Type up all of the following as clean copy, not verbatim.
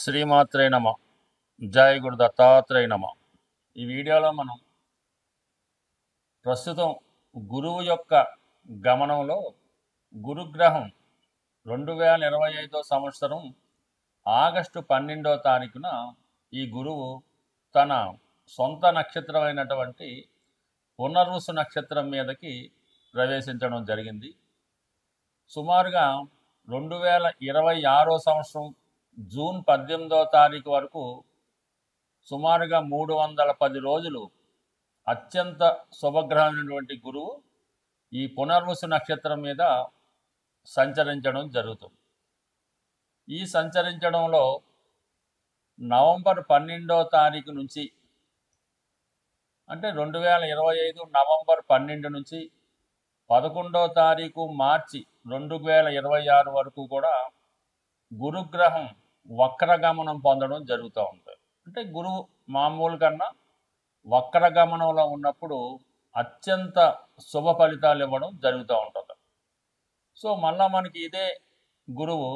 శ్రీమాత్రే నమ. జై గురు దత్తాత్రేయ నమ. ఈ వీడియోలో మనం ప్రస్తుతం గురువు యొక్క గమనంలో గురుగ్రహం 2025 సంవత్సరం ఆగస్టు 12వ తారీఖున ఈ గురువు తన సొంత నక్షత్రమైనటువంటి పునర్వసు నక్షత్రం మీదకి ప్రవేశించడం జరిగింది. సుమారుగా 2026 సంవత్సరం జూన్ 18వ తారీఖు వరకు సుమారుగా 310 రోజులు అత్యంత శుభగ్రహమైనటువంటి గురువు ఈ పునర్వసు నక్షత్రం మీద సంచరించడం జరుగుతుంది. ఈ సంచరించడంలో నవంబర్ 12వ తారీఖు నుంచి అంటే 2025 నవంబర్ 12 నుంచి 11వ తారీఖు మార్చి 2026 వరకు కూడా గురుగ్రహం వక్రగమనం పొందడం జరుగుతూ ఉంటుంది. అంటే గురువు మామూలు కన్నా వక్రగమనంలో ఉన్నప్పుడు అత్యంత శుభ ఫలితాలు ఇవ్వడం జరుగుతూ ఉంటుంది. సో మళ్ళా మనకి ఇదే గురువు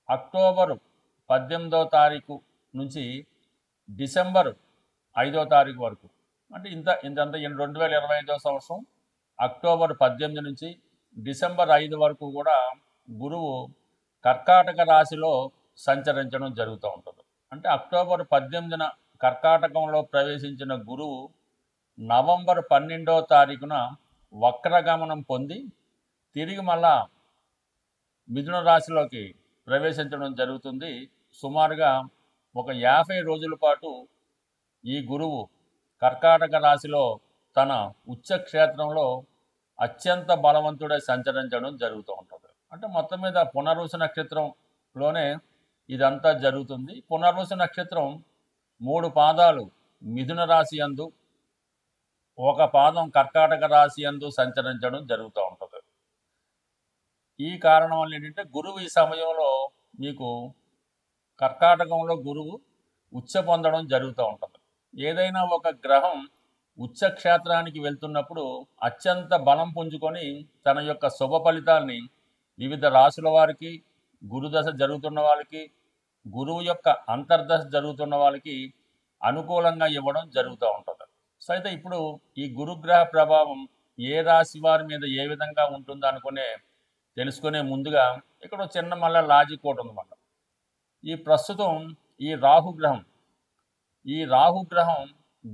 అక్టోబరు 18వ తారీఖు నుంచి డిసెంబర్ 5వ తారీఖు వరకు అంటే ఇంతంతా 2025 సంవత్సరం అక్టోబర్ 18 నుంచి డిసెంబర్ 5 వరకు కూడా గురువు కర్కాటక రాశిలో సంచరించడం జరుగుతూ ఉంటుంది. అంటే అక్టోబర్ 18న కర్కాటకంలో ప్రవేశించిన గురువు నవంబర్ 12వ తారీఖున వక్రగమనం పొంది తిరిగి మళ్ళా మిథున రాశిలోకి ప్రవేశించడం జరుగుతుంది. సుమారుగా ఒక 50 రోజుల పాటు ఈ గురువు కర్కాటక రాశిలో తన ఉచ్చక్షేత్రంలో అత్యంత బలవంతుడై సంచరించడం జరుగుతూ ఉంటుంది. అంటే మొత్తం మీద పునర్వసు నక్షత్రంలోనే ఇదంతా జరుగుతుంది. పునర్వసు నక్షత్రం 3 పాదాలు మిథున రాశి యందు, ఒక పాదం కర్కాటక రాశి యందు సంచరించడం జరుగుతూ ఉంటుంది. ఈ కారణం వల్ల ఏంటంటే గురువు ఈ సమయంలో మీకు కర్కాటకంలో గురువు ఉచ్చ పొందడం జరుగుతూ ఉంటుంది. ఏదైనా ఒక గ్రహం ఉచ్చక్షేత్రానికి వెళ్తున్నప్పుడు అత్యంత బలం పుంజుకొని తన యొక్క శుభ ఫలితాల్ని వివిధ రాశుల వారికి, గురుదశ జరుగుతున్న వాళ్ళకి, గురువు యొక్క అంతర్దశ జరుగుతున్న వాళ్ళకి అనుకూలంగా ఇవ్వడం జరుగుతూ ఉంటుంది. సో అయితే ఇప్పుడు ఈ గురుగ్రహ ప్రభావం ఏ రాశి వారి మీద ఏ విధంగా ఉంటుందో తెలుసుకునే ముందుగా ఇక్కడ చిన్న మళ్ళీ లాజిక్ ఒకటి ఉందన్నమాట. ఈ ప్రస్తుతం ఈ రాహుగ్రహం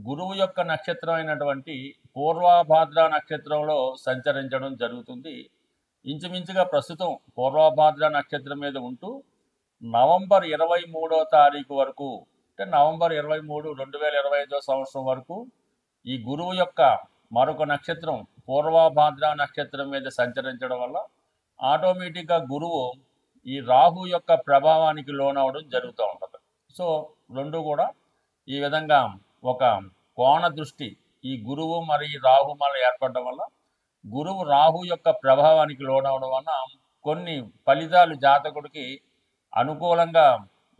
గురువు యొక్క నక్షత్రం అయినటువంటి పూర్వభాద్ర నక్షత్రంలో సంచరించడం జరుగుతుంది. ఇంచుమించుగా ప్రస్తుతం పూర్వభాద్ర నక్షత్రం మీద ఉంటూ నవంబర్ 23వ తారీఖు వరకు అంటే నవంబర్ 23, 2025 సంవత్సరం వరకు ఈ గురువు యొక్క మరొక నక్షత్రం పూర్వభాద్ర నక్షత్రం మీద సంచరించడం వల్ల ఆటోమేటిక్గా గురువు ఈ రాహు యొక్క ప్రభావానికి లోనవడం జరుగుతూ ఉంటుంది. సో రెండు కూడా ఈ విధంగా ఒక కోణ దృష్టి ఈ గురువు మరి రాహు మళ్ళీ ఏర్పడడం వల్ల గురువు రాహు యొక్క ప్రభావానికి లోనవడం వలన కొన్ని ఫలితాలు జాతకుడికి అనుకూలంగా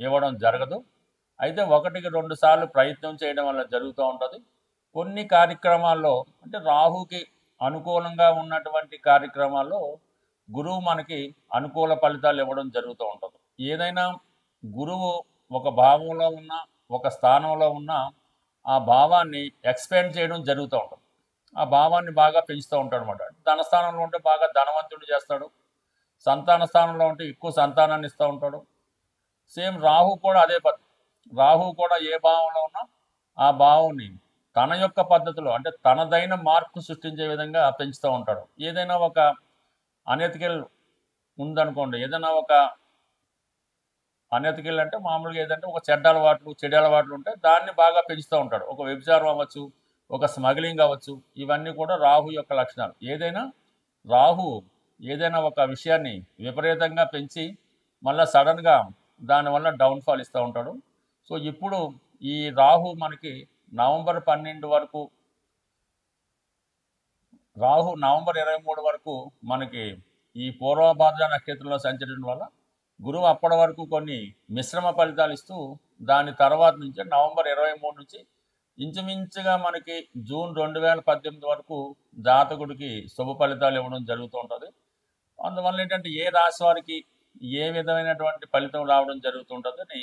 ఇవ్వడం జరగదు. అయితే 1-2 సార్లు ప్రయత్నం చేయడం వల్ల జరుగుతూ ఉంటుంది. కొన్ని కార్యక్రమాల్లో అంటే రాహుకి అనుకూలంగా ఉన్నటువంటి కార్యక్రమాల్లో గురువు మనకి అనుకూల ఫలితాలు ఇవ్వడం జరుగుతూ ఉంటుంది. ఏదైనా గురువు ఒక భావంలో ఉన్న ఒక స్థానంలో ఉన్న ఆ భావాన్ని ఎక్స్పాండ్ చేయడం జరుగుతూ ఉంటుంది. ఆ భావాన్ని బాగా పెంచుతూ ఉంటాడు అనమాట. ధన స్థానంలో ఉంటే బాగా ధనవంతుడు చేస్తాడు, సంతాన స్థానంలో ఉంటే ఎక్కువ సంతానాన్ని ఇస్తూ ఉంటాడు. సేమ్ రాహు కూడా అదే పద్ధతి. రాహు కూడా ఏ భావంలో ఉన్నా ఆ భావాన్ని తన యొక్క పద్ధతిలో అంటే తనదైన మార్పు సృష్టించే విధంగా పెంచుతూ ఉంటాడు. ఏదైనా ఒక అనెతికల్ ఉందనుకోండి, ఏదైనా ఒక అనెతికల్ అంటే మామూలుగా ఏదంటే ఒక చెడ్డ అలవాట్లు ఉంటే దాన్ని బాగా పెంచుతూ ఉంటాడు. ఒక వ్యభిచారం అవ్వచ్చు, ఒక స్మగ్లింగ్ అవ్వచ్చు, ఇవన్నీ కూడా రాహు యొక్క లక్షణాలు. రాహు ఏదైనా ఒక విషయాన్ని విపరీతంగా పెంచి మళ్ళీ సడన్గా దానివల్ల డౌన్ఫాల్ ఇస్తూ ఉంటాడు. సో ఇప్పుడు ఈ రాహు మనకి నవంబర్ 12 వరకు, రాహు నవంబర్ 23 వరకు మనకి ఈ పూర్వభాద్ర నక్షత్రంలో సంచరించడం వల్ల గురువు అప్పటి వరకు కొన్ని మిశ్రమ ఫలితాలు ఇస్తూ దాని తర్వాత నుంచి నవంబర్ 23 నుంచి ఇంచుమించుగా మనకి జూన్ 2018 వరకు జాతకుడికి శుభ ఫలితాలు ఇవ్వడం జరుగుతూ ఉంటుంది. అందువల్ల ఏంటంటే ఏ రాశి వారికి ఏ విధమైనటువంటి ఫలితం రావడం జరుగుతుంటుందని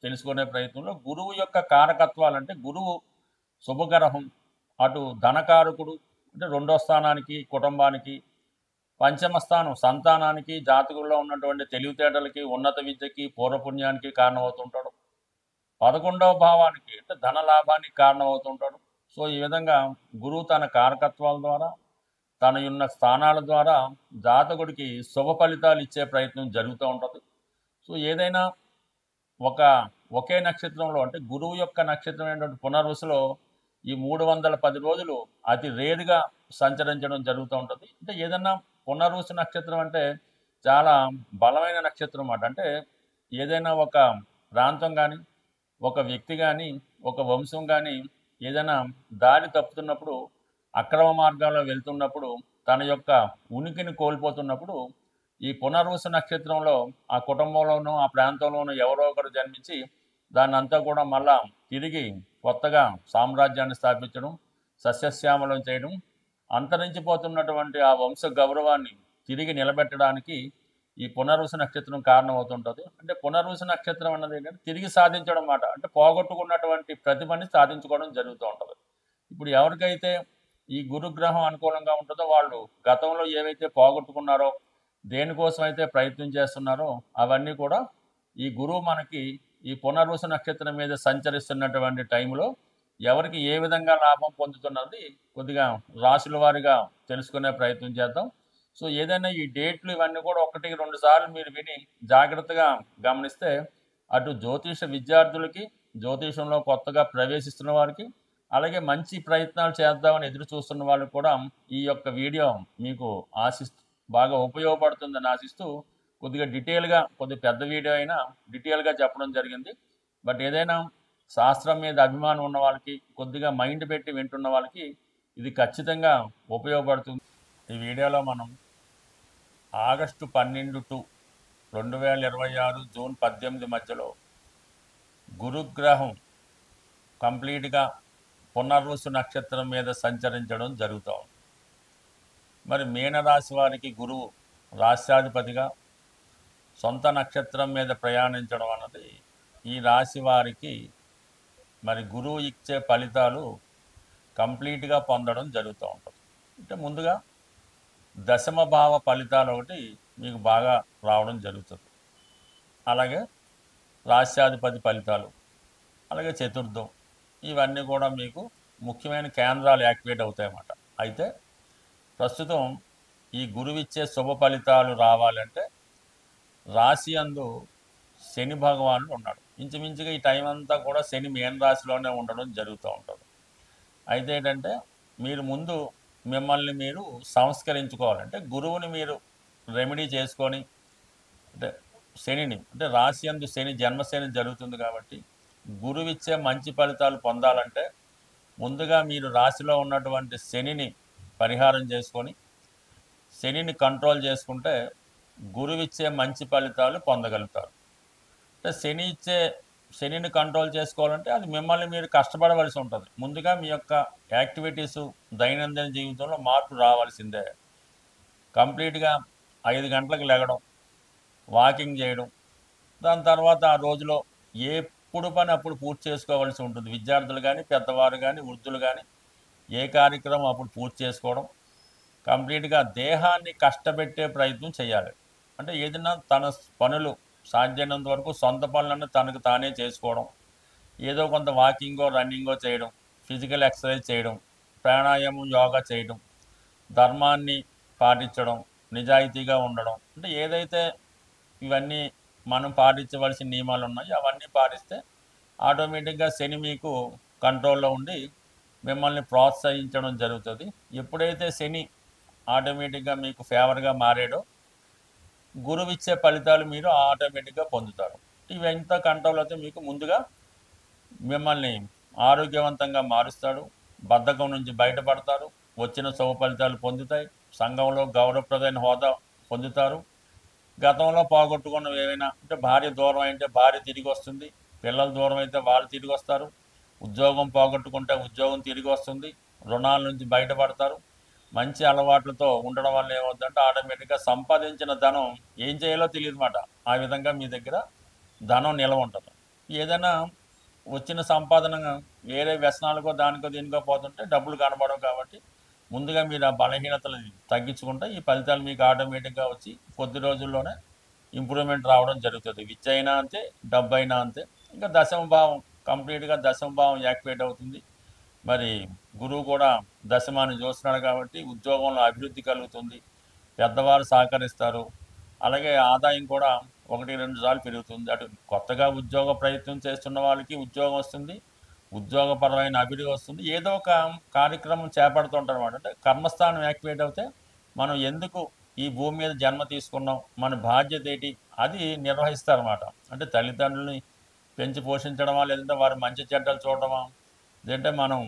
తెలుసుకునే ప్రయత్నంలో గురువు యొక్క కారకత్వాలు అంటే గురువు శుభగ్రహం, అటు ధనకారకుడు అంటే రెండో స్థానానికి కుటుంబానికి, పంచమ స్థానం సంతానానికి, జాతకుల్లో ఉన్నటువంటి తెలివితేటలకి, ఉన్నత విద్యకి, పూర్వపుణ్యానికి కారణమవుతుంటాడు. 11వ భావానికి అంటే ధన లాభానికి కారణమవుతుంటాడు. సో ఈ విధంగా గురువు తన కారకత్వాల ద్వారా తన ఉన్న స్థానాల ద్వారా జాతకుడికి శుభ ఫలితాలు ఇచ్చే ప్రయత్నం జరుగుతూ ఉంటుంది. సో ఏదైనా ఒకే నక్షత్రంలో అంటే గురువు యొక్క నక్షత్రం అయినటువంటి పునర్వసులో ఈ 310 రోజులు అతి రేరుగా సంచరించడం జరుగుతూ ఉంటుంది. అంటే ఏదన్నా పునర్వసు నక్షత్రం అంటే చాలా బలమైన నక్షత్రం అన్నమాట. అంటే ఏదైనా ఒక ప్రాంతం కానీ, ఒక వ్యక్తి కానీ, ఒక వంశం కానీ ఏదైనా దారి తప్పుతున్నప్పుడు, అక్రమ మార్గాల్లో వెళ్తున్నప్పుడు, తన యొక్క ఉనికిని కోల్పోతున్నప్పుడు ఈ పునర్వసు నక్షత్రంలో ఆ కుటుంబంలోనూ ఆ ప్రాంతంలోనూ ఎవరో ఒకరు జన్మించి దాన్నంతా కూడా మళ్ళా తిరిగి కొత్తగా సామ్రాజ్యాన్ని స్థాపించడం, సస్యశ్యామలం చేయడం, అంతరించిపోతున్నటువంటి ఆ వంశ గౌరవాన్ని తిరిగి నిలబెట్టడానికి ఈ పునర్వసు నక్షత్రం కారణమవుతుంటుంది. అంటే పునర్వసు నక్షత్రం అన్నది ఏంటంటే తిరిగి సాధించడం మాట. అంటే పోగొట్టుకున్నటువంటి ప్రతిభని సాధించుకోవడం జరుగుతూ ఉంటుంది. ఇప్పుడు ఎవరికైతే ఈ గురుగ్రహం అనుకూలంగా ఉంటుందో వాళ్ళు గతంలో ఏవైతే పోగొట్టుకున్నారో, దేనికోసం అయితే ప్రయత్నం చేస్తున్నారో అవన్నీ కూడా ఈ గురువు మనకి ఈ పునర్వసు నక్షత్రం మీద సంచరిస్తున్నటువంటి టైంలో ఎవరికి ఏ విధంగా లాభం పొందుతున్నది కొద్దిగా రాశుల వారిగా తెలుసుకునే ప్రయత్నం చేద్దాం. సో ఏదైనా ఈ డేట్లు ఇవన్నీ కూడా 1-2 సార్లు మీరు విని జాగ్రత్తగా గమనిస్తే అటు జ్యోతిష విద్యార్థులకి, జ్యోతిషంలో కొత్తగా ప్రవేశిస్తున్న వారికి, అలాగే మంచి ప్రయత్నాలు చేద్దామని ఎదురు చూస్తున్న వాళ్ళకి కూడా ఈ యొక్క వీడియో మీకు బాగా ఉపయోగపడుతుందని ఆశిస్తూ కొద్దిగా డీటెయిల్గా, కొద్దిగా పెద్ద వీడియో అయినా డీటెయిల్గా చెప్పడం జరిగింది. బట్ ఏదైనా శాస్త్రం మీద అభిమానం ఉన్న వాళ్ళకి, కొద్దిగా మైండ్ పెట్టి వింటున్న వాళ్ళకి ఇది ఖచ్చితంగా ఉపయోగపడుతుంది. ఈ వీడియోలో మనం ఆగస్టు 12 టు 2026 జూన్ 18 మధ్యలో గురుగ్రహం కంప్లీట్గా పునర్వసు నక్షత్రం మీద సంచరించడం జరుగుతూ ఉంది. మరి మీనరాశి వారికి గురువు రాశ్యాధిపతిగా సొంత నక్షత్రం మీద ప్రయాణించడం అన్నది ఈ రాశి వారికి మరి గురువు ఇచ్చే ఫలితాలు కంప్లీట్గా పొందడం జరుగుతూ ఉంటుంది. అంటే ముందుగా దశమ భావ ఫలితాలు ఒకటి మీకు బాగా రావడం జరుగుతుంది. అలాగే రాశ్యాధిపతి ఫలితాలు, అలాగే చతుర్థం, ఇవన్నీ కూడా మీకు ముఖ్యమైన కేంద్రాలు యాక్టివేట్ అవుతాయన్నమాట. అయితే ప్రస్తుతం ఈ గురువిచ్చే శుభ ఫలితాలు రావాలంటే రాశి అందు శని భగవానుడు ఉన్నాడు. ఇంచుమించుగా ఈ టైం అంతా కూడా శని మీన రాశిలోనే ఉండడం జరుగుతూ ఉంటుంది. అయితే ఏంటంటే మీరు ముందు మిమ్మల్ని మీరు సంస్కరించుకోవాలంటే గురువుని మీరు రెమెడీ చేసుకొని, అంటే శనిని అంటే రాశి అందు శని జన్మశని జరుగుతుంది కాబట్టి గురువిచ్చే మంచి ఫలితాలు పొందాలంటే ముందుగా మీరు రాశిలో ఉన్నటువంటి శనిని పరిహారం చేసుకొని శనిని కంట్రోల్ చేసుకుంటే గురువిచ్చే మంచి ఫలితాలు పొందగలుగుతారు. అంటే శనిని కంట్రోల్ చేసుకోవాలంటే అది మిమ్మల్ని మీరు కష్టపడవలసి ఉంటుంది. ముందుగా మీ యొక్క యాక్టివిటీసు దైనందిన జీవితంలో మార్పు రావాల్సిందే. కంప్లీట్గా 5 గంటలకు లెగడం, వాకింగ్ చేయడం, దాని తర్వాత ఆ రోజులో ఎప్పుడు పని అప్పుడు పూర్తి చేసుకోవాల్సి ఉంటుంది. విద్యార్థులు కానీ, పెద్దవారు కానీ, వృద్ధులు కానీ ఏ కార్యక్రమం అప్పుడు పూర్తి చేసుకోవడం, కంప్లీట్గా దేహాన్ని కష్టపెట్టే ప్రయత్నం చేయాలి. అంటే ఏదైనా తన పనులు సాధ్యమైనంత వరకు సొంత పనులను తనకు తానే చేసుకోవడం, ఏదో కొంత వాకింగో రన్నింగో చేయడం, ఫిజికల్ ఎక్సర్సైజ్ చేయడం, ప్రాణాయామం యోగా చేయడం, ధర్మాన్ని పాటించడం, నిజాయితీగా ఉండడం, అంటే ఏదైతే ఇవన్నీ మనం పాటించవలసిన నియమాలు ఉన్నాయో అవన్నీ పాటిస్తే ఆటోమేటిక్గా శని మీకు కంట్రోల్లో ఉండి మిమ్మల్ని ప్రోత్సహించడం జరుగుతుంది. ఎప్పుడైతే శని ఆటోమేటిక్గా మీకు ఫేవర్గా మారాడో గురువు ఇచ్చే ఫలితాలు మీరు ఆటోమేటిక్గా పొందుతారు. ఇవంతా కంట్రోల్ అయితే మీకు ముందుగా మిమ్మల్ని ఆరోగ్యవంతంగా మారుస్తాడు, బద్ధకం నుంచి బయటపడతారు, వచ్చిన శుభ ఫలితాలు పొందుతాయి, సంఘంలో గౌరవప్రదమైన హోదా పొందుతారు. గతంలో పోగొట్టుకున్నవి ఏవైనా అంటే భార్య దూరం అయితే భార్య తిరిగి వస్తుంది, పిల్లలు దూరం అయితే వాళ్ళు తిరిగి వస్తారు, ఉద్యోగం పోగొట్టుకుంటే ఉద్యోగం తిరిగి వస్తుంది, రుణాల నుంచి బయటపడతారు. మంచి అలవాట్లతో ఉండడం వల్ల ఏమవుతుందంటే ఆటోమేటిక్గా సంపాదించిన ధనం ఏం చేయాలో తెలియదు మాట. ఆ విధంగా మీ దగ్గర ధనం నిలవ ఉంటుంది. ఏదైనా వచ్చిన సంపాదన వేరే వ్యసనాలకో దానికో దీనికో పోతుంటే డబ్బులు కనబడవు కాబట్టి ముందుగా మీరు ఆ బలహీనతలు తగ్గించుకుంటే ఈ ఫలితాలు మీకు ఆటోమేటిక్గా వచ్చి కొద్ది రోజుల్లోనే ఇంప్రూవ్మెంట్ రావడం జరుగుతుంది. విద్య అయినా అంతే, డబ్బు అయినా అంతే. ఇంకా దశమ భావం కంప్లీట్గా దశమ భావం యాక్టివేట్ అవుతుంది. మరి గురువు కూడా దశమాన్ని చూస్తున్నాడు కాబట్టి ఉద్యోగంలో అభివృద్ధి కలుగుతుంది. పెద్దవారు సహకరిస్తారు. అలాగే ఆదాయం కూడా 1, 2 సార్లు పెరుగుతుంది. అటు కొత్తగా ఉద్యోగ ప్రయత్నం చేస్తున్న వాళ్ళకి ఉద్యోగం వస్తుంది. ఉద్యోగపరమైన అభివృద్ధి వస్తుంది. ఏదో ఒక కార్యక్రమం చేపడుతుంటారనమాట. అంటే కర్మస్థానం యాక్టివేట్ అవుతే మనం ఎందుకు ఈ భూమి మీద జన్మ తీసుకున్నాం, మన బాధ్యత ఏంటి అది నిర్వహిస్తారన్నమాట. అంటే తల్లిదండ్రులని పెంచి పోషించడమా, లేదంటే వారి మంచి చెడ్డలు చూడడమా, లేదంటే మనం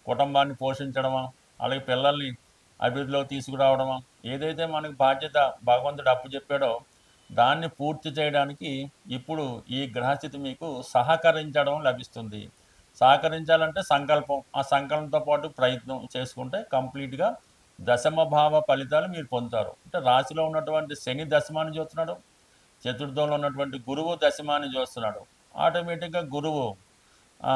కుటుంబాన్ని పోషించడమా, అలాగే పిల్లల్ని అభివృద్ధిలోకి తీసుకురావడమా, ఏదైతే మనకు బాధ్యత భగవంతుడు అప్పు చెప్పాడో దాన్ని పూర్తి చేయడానికి ఇప్పుడు ఈ గ్రహస్థితి మీకు సహకరించడం లభిస్తుంది. సహకరించాలంటే సంకల్పం, ఆ సంకల్పంతో పాటు ప్రయత్నం చేసుకుంటే కంప్లీట్గా దశమ భావ ఫలితాలు మీరు పొందుతారు. అంటే రాశిలో ఉన్నటువంటి శని దశమాన్ని చూస్తున్నాడు, చతుర్థంలో ఉన్నటువంటి గురువు దశమాన్ని చూస్తున్నాడు. ఆటోమేటిక్గా గురువు ఆ,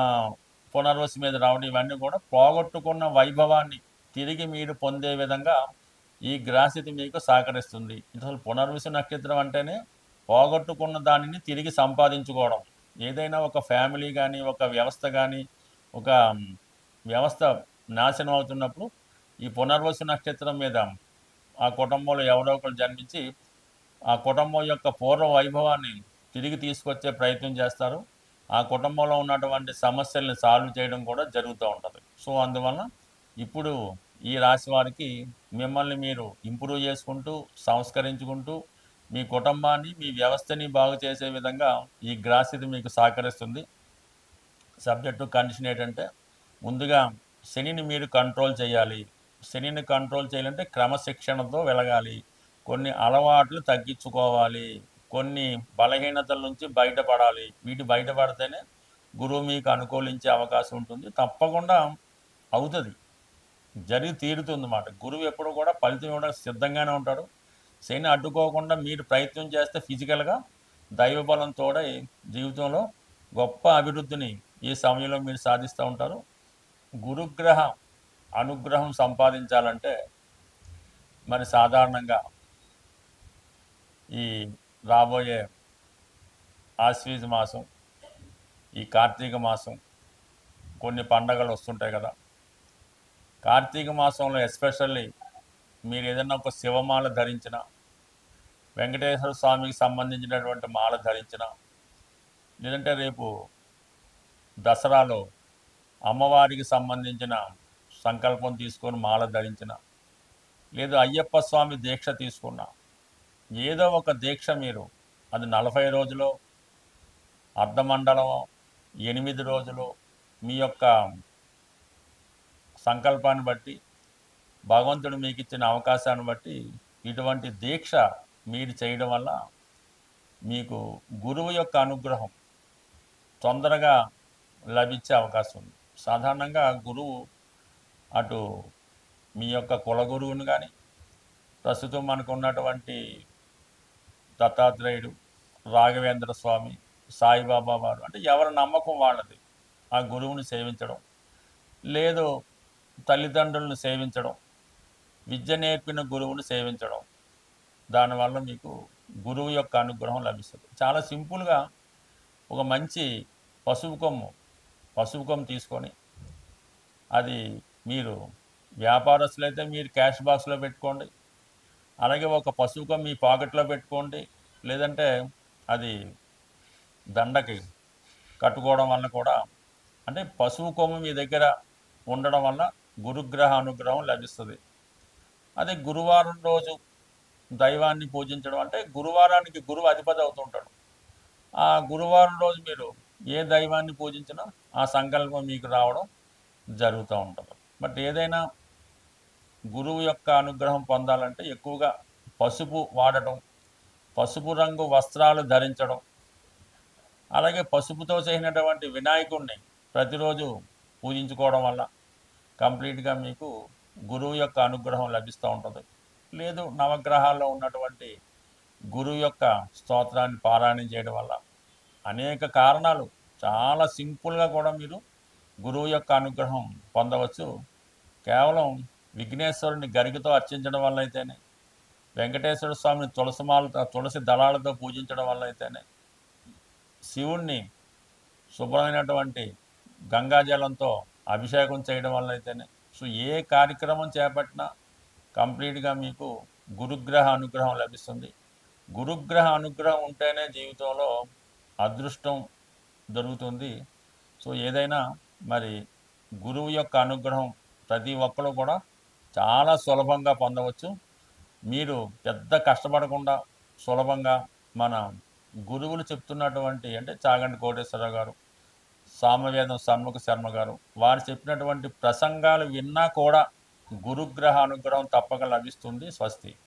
పునర్వసు మీద రావడం, ఇవన్నీ కూడా పోగొట్టుకున్న వైభవాన్ని తిరిగి మీరు పొందే విధంగా ఈ గ్రహస్థితి మీకు సహకరిస్తుంది. అసలు పునర్వసు నక్షత్రం అంటేనే పోగొట్టుకున్న దానిని తిరిగి సంపాదించుకోవడం. ఏదైనా ఒక ఫ్యామిలీ కానీ, ఒక వ్యవస్థ కానీ, ఒక వ్యవస్థ నాశనం అవుతున్నప్పుడు ఈ పునర్వసు నక్షత్రం మీద ఆ కుటుంబంలో ఎవరో ఒకరు జన్మించి ఆ కుటుంబం యొక్క పూర్వ వైభవాన్ని తిరిగి తీసుకొచ్చే ప్రయత్నం చేస్తారు. ఆ కుటుంబంలో ఉన్నటువంటి సమస్యల్ని సాల్వ్ చేయడం కూడా జరుగుతూ ఉంటుంది. సో అందువలన ఇప్పుడు ఈ రాశి వారికి మిమ్మల్ని మీరు ఇంప్రూవ్ చేసుకుంటూ, సంస్కరించుకుంటూ, మీ కుటుంబాన్ని, మీ వ్యవస్థని బాగు చేసే విధంగా ఈ గ్రహస్థితి మీకు సహకరిస్తుంది. సబ్జెక్టు కండిషన్ ఏంటంటే ముందుగా శనిని మీరు కంట్రోల్ చేయాలి. శనిని కంట్రోల్ చేయాలంటే క్రమశిక్షణతో వెలగాలి. కొన్ని అలవాట్లు తగ్గించుకోవాలి. కొన్ని బలహీనతల నుంచి బయటపడాలి. వీటి బయటపడితేనే గురువు మీకు అనుకూలించే అవకాశం ఉంటుంది. తప్పకుండా అవుతుంది, జరిగి తీరుతుందన్నమాట. గురువు ఎప్పుడు కూడా ఫలితం ఇవ్వడానికి సిద్ధంగానే ఉంటాడు. శని అడ్డుకోకుండా మీరు ప్రయత్నం చేస్తే ఫిజికల్గా దైవబలం తోడై జీవితంలో గొప్ప అభివృద్ధిని ఈ సమయంలో మీరు సాధిస్తూ ఉంటారు. గురుగ్రహ అనుగ్రహం సంపాదించాలంటే మరి సాధారణంగా ఈ రాబోయే ఆశ్వీజ మాసం, ఈ కార్తీక మాసం, కొన్ని పండగలు వస్తుంటాయి కదా. కార్తీక మాసంలో ఎస్పెషల్లీ మీరు ఏదైనా ఒక శివమాల ధరించిన, వెంకటేశ్వర స్వామికి సంబంధించినటువంటి మాల ధరించిన, లేదంటే రేపు దసరాలో అమ్మవారికి సంబంధించిన సంకల్పం తీసుకొని మాల ధరించిన, లేదు అయ్యప్ప స్వామి దీక్ష తీసుకున్న, ఏదో ఒక దీక్ష మీరు, అది 40 రోజులు, అర్ధమండలం, 8 రోజులు, మీ యొక్క సంకల్పాన్ని బట్టి, భగవంతుడు మీకు ఇచ్చిన అవకాశాన్ని బట్టి ఇటువంటి దీక్ష మీరు చేయడం వల్ల మీకు గురువు యొక్క అనుగ్రహం తొందరగా లభించే అవకాశం ఉంది. సాధారణంగా గురువు అటు మీ యొక్క కులగురువుని కానీ, ప్రస్తుతం మనకు ఉన్నటువంటి దత్తాత్రేయుడు, రాఘవేంద్ర స్వామి, సాయిబాబా వారు, అంటే ఎవరి నమ్మకం వాళ్ళది, ఆ గురువుని సేవించడం, లేదు తల్లిదండ్రులను సేవించడం, విద్య నేర్పిన గురువుని సేవించడం, దానివల్ల మీకు గురువు యొక్క అనుగ్రహం లభిస్తుంది. చాలా సింపుల్గా ఒక మంచి పసుపు కొమ్ము తీసుకొని, అది మీరు వ్యాపారస్తులైతే మీరు క్యాష్ బాక్స్లో పెట్టుకోండి, అలాగే ఒక పసుపు కొమ్ము మీ పాకెట్లో పెట్టుకోండి, లేదంటే అది దండకి కట్టుకోవడం వల్ల కూడా, అంటే పసుపు కొమ్ము మీ దగ్గర ఉండడం వల్ల గురుగ్రహ అనుగ్రహం లభిస్తుంది. అదే గురువారం రోజు దైవాన్ని పూజించడం, అంటే గురువారానికి గురువు అధిపతి అవుతుంటాడు. ఆ గురువారం రోజు మీరు ఏ దైవాన్ని పూజించినా ఆ సంకల్పం మీకు రావడం జరుగుతూ ఉంటుంది. బట్ ఏదైనా గురువు యొక్క అనుగ్రహం పొందాలంటే ఎక్కువగా పసుపు వాడటం, పసుపు రంగు వస్త్రాలు ధరించడం, అలాగే పసుపుతో చేసినటువంటి వినాయకుడిని ప్రతిరోజు పూజించుకోవడం వల్ల కంప్లీట్గా మీకు గురువు యొక్క అనుగ్రహం లభిస్తూ ఉంటుంది. లేదు నవగ్రహాల్లో ఉన్నటువంటి గురువు యొక్క స్తోత్రాన్ని పారాయణం చేయడం వల్ల అనేక కారణాలు చాలా సింపుల్గా కూడా మీరు గురువు యొక్క అనుగ్రహం పొందవచ్చు. కేవలం విఘ్నేశ్వరుని గరికతో అర్చించడం వల్ల అయితేనే, వెంకటేశ్వర స్వామిని తులసి దళాలతో పూజించడం వల్ల అయితేనే, శివుణ్ణి శుభ్రమైనటువంటి గంగాజలంతో అభిషేకం చేయడం వల్ల అయితేనే, సో ఏ కార్యక్రమం చేపట్టినా కంప్లీట్గా మీకు గురుగ్రహ అనుగ్రహం లభిస్తుంది. గురుగ్రహ అనుగ్రహం ఉంటేనే జీవితంలో అదృష్టం దొరుకుతుంది. సో ఏదైనా మరి గురువు యొక్క అనుగ్రహం ప్రతి ఒక్కరు కూడా చాలా సులభంగా పొందవచ్చు. మీరు పెద్ద కష్టపడకుండా సులభంగా మన గురువులు చెప్తున్నటువంటి, అంటే చాగంటి కోటేశ్వరరావు గారు, సామవేదం షణ్ముఖ శర్మ గారు, వారు చెప్పినటువంటి ప్రసంగాలు విన్నా కూడా గురుగ్రహ అనుగ్రహం తప్పక లభిస్తుంది. స్వస్తి.